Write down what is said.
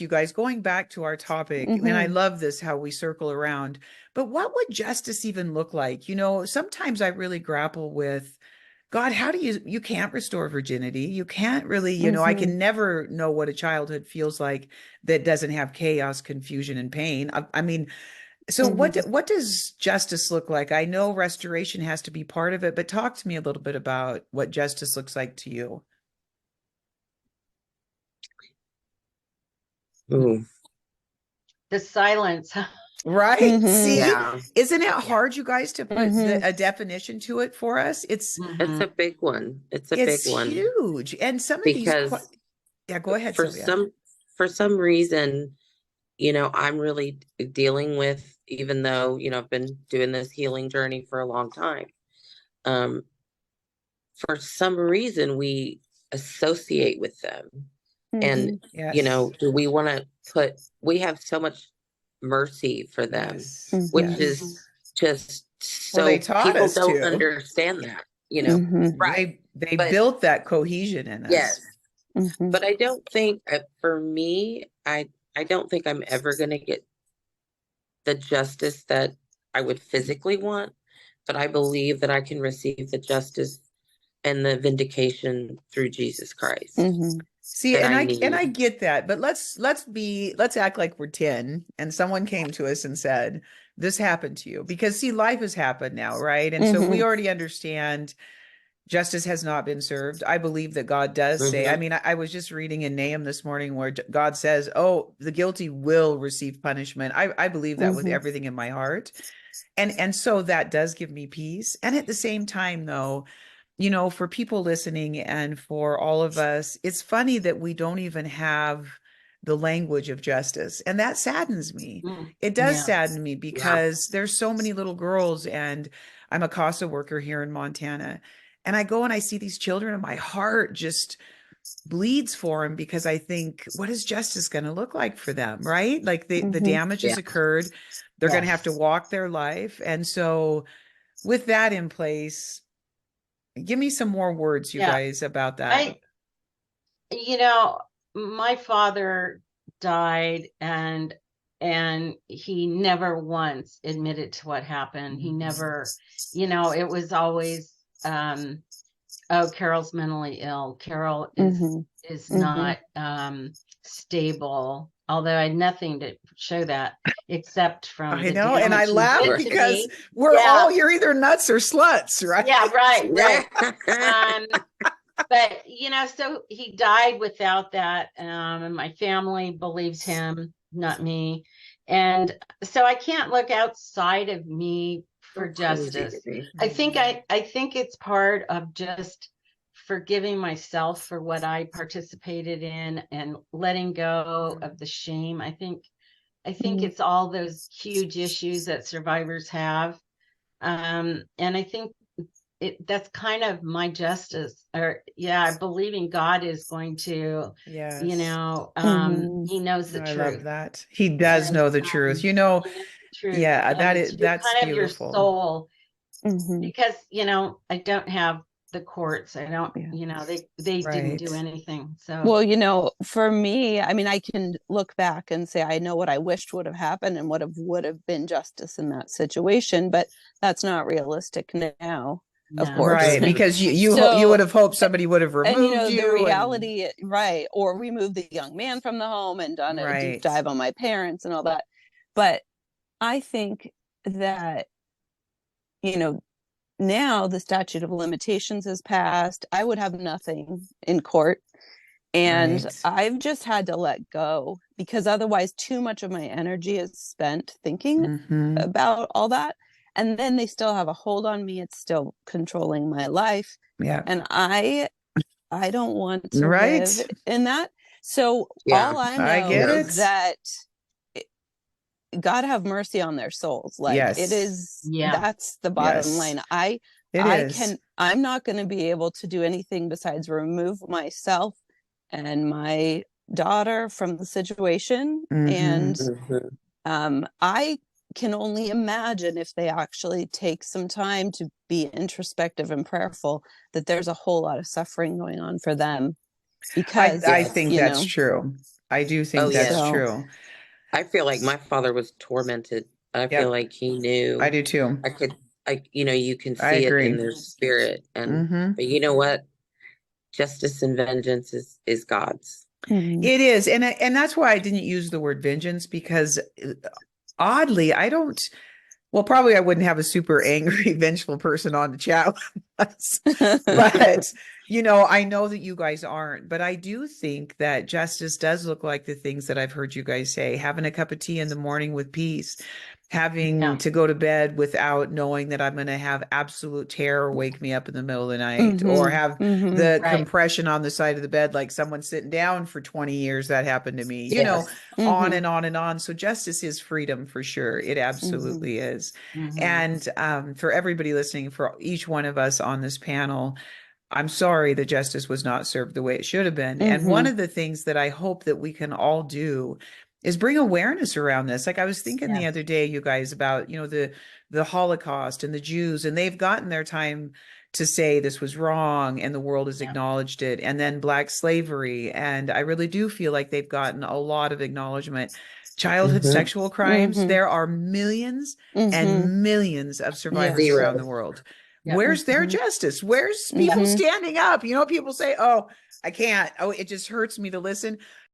you guys, going back to our topic, and I love this, how we circle around, but what would justice even look like? Sometimes I really grapple with, God, how do you can't restore virginity. You can't really, I hmm can never know what a childhood feels like that doesn't have chaos, confusion, and pain. I mean, so hmm what does justice look like? I know restoration has to be part of it, but talk to me a little bit about what justice looks like to you. Ooh, The silence. Right? hmm See, yeah, isn't it Yeah. hard, you guys, to put hmm a definition to it for us? it's Hmm. a big one. It's a big It's one huge. And some of these because yeah, go ahead, for Sylvia. some reason, I'm really dealing with, even though, I've been doing this healing journey for a long time. Um, for some reason we associate with them. And, hmm Yes. do we want to we have so much mercy for them, Yes. which hmm is Yes. just Well, they so taught people us don't to. understand that. hmm Right. They But built that cohesion in yes, us. hmm but I don't think, for me, I don't think I'm ever going to get the justice that I would physically want, but I believe that I can receive the justice and the vindication through Jesus Christ hmm See, that and I I need. get that, but let's act like we're 10 and someone came to us and said, this happened to you. Because see, life has happened now, right? And so we hmm already understand justice has not been served. I believe that God does say, I Hmm. mean, I was just reading in Nahum this morning where God says, oh, the guilty will receive punishment. I believe that with hmm everything in my heart. And so that does give me peace. And at the same time, though, for people listening and for all of us, it's funny that we don't even have the language of justice. And that saddens me. Mm. It does Yeah. sadden me Yeah. because there's so many little girls, and I'm a CASA worker here in Montana. And I go and I see these children, and my heart just bleeds for them because I think, what is justice going to look like for them? Right? Like the hmm damage has Yeah. occurred. They're going to have to Yes. walk their life. And so, with that in place, give me some more words, you Yeah. guys, about that. I, you know, my father died and he never once admitted to what happened. He never, it was always oh, Carol's mentally ill. Carol hmm is hmm not stable. Although I had nothing to show that except from I the know. And I damage he laugh did Right. to because me. we're Yeah, all, you're either nuts or sluts, right? yeah, right, Yeah. right. Um, but so he died without that, and my family believes him, not me. And so I can't look outside of me So for crazy to justice. me. I think it's part of just forgiving myself for what I participated in and letting go of the shame. I think it's all those huge issues that survivors have. And I think that's kind of my justice. Or yeah, I believe in God is going to, Yes. hmm he knows the I love truth. that. He does And know the truth. he knows the truth. Yeah, And it's just that's kind of your beautiful. soul, hmm because I don't have the courts. I don't, Yeah. they didn't do Right. anything. So Well, for me, I mean, I can look back and say I know what I wished would have happened and what would have been justice in that situation, but that's not realistic now, of no. course. Right. Mhm. Because you So, would have hoped somebody would have and removed the you and reality, right, or removed the young man from the home and done a deep right. dive on my parents and all that. But I think that, you know, now the statute of limitations has passed. I would have nothing in court. And Right. I've just had to let go because otherwise, too much of my energy is spent thinking Hmm. about all that. And then they still have a hold on me. It's still controlling my life. Yeah. And I don't want to live Right. in that. So Yeah. all I I know get Yeah. is it. that God have mercy on their souls. Like it Yes. is, Yeah. that's the bottom Yes. line. It is. I'm not going to be able to do anything besides remove myself and my daughter from the situation. Hmm. And Mhm. I can only imagine if they actually take some time to be introspective and prayerful, that there's a whole lot of suffering going on for them because, I Yes. think that's true. I do Oh, think that's yes. So, true. I feel like my father was tormented. I feel Yep, like he I knew. do too. I could, you can I see it in agree. their spirit. Hmm. But you know what? Justice and vengeance is God's. mhm, It is, and that's why I didn't use the word vengeance because oddly, I don't. Well, probably I wouldn't have a super angry, vengeful person on the chat with us. But, I know that you guys aren't. But I do think that justice does look like the things that I've heard you guys say, having a cup of tea in the morning with peace, having Yeah. to go to bed without knowing that I'm going to have absolute terror wake me up in the middle of the night, or mhm, have mhm, the Right. compression on the side of the bed like someone sitting down for 20 years. That happened to me, Yes. on mhm, and on and on. So justice is freedom for sure. It mhm, absolutely is. Hmm. And for everybody listening, for each one of us on this panel, I'm sorry that justice was not served the way it should have been. And one mhm, of the things that I hope that we can all do is bring awareness around this. Like I was thinking the Yes. other day, you guys, about, the Holocaust and the Jews, and they've gotten their time to say this was wrong and the world has Yeah. acknowledged it. And then Black slavery. And I really do feel like they've gotten a lot of acknowledgement. Childhood Hmm. sexual crimes, mhm, there are millions mhm. and millions of survivors Yes. around the Zero. world. Yeah. Where's their Mhm, justice? Where's people mhm, standing up? People say, oh, I can't. Oh, it just hurts me to listen.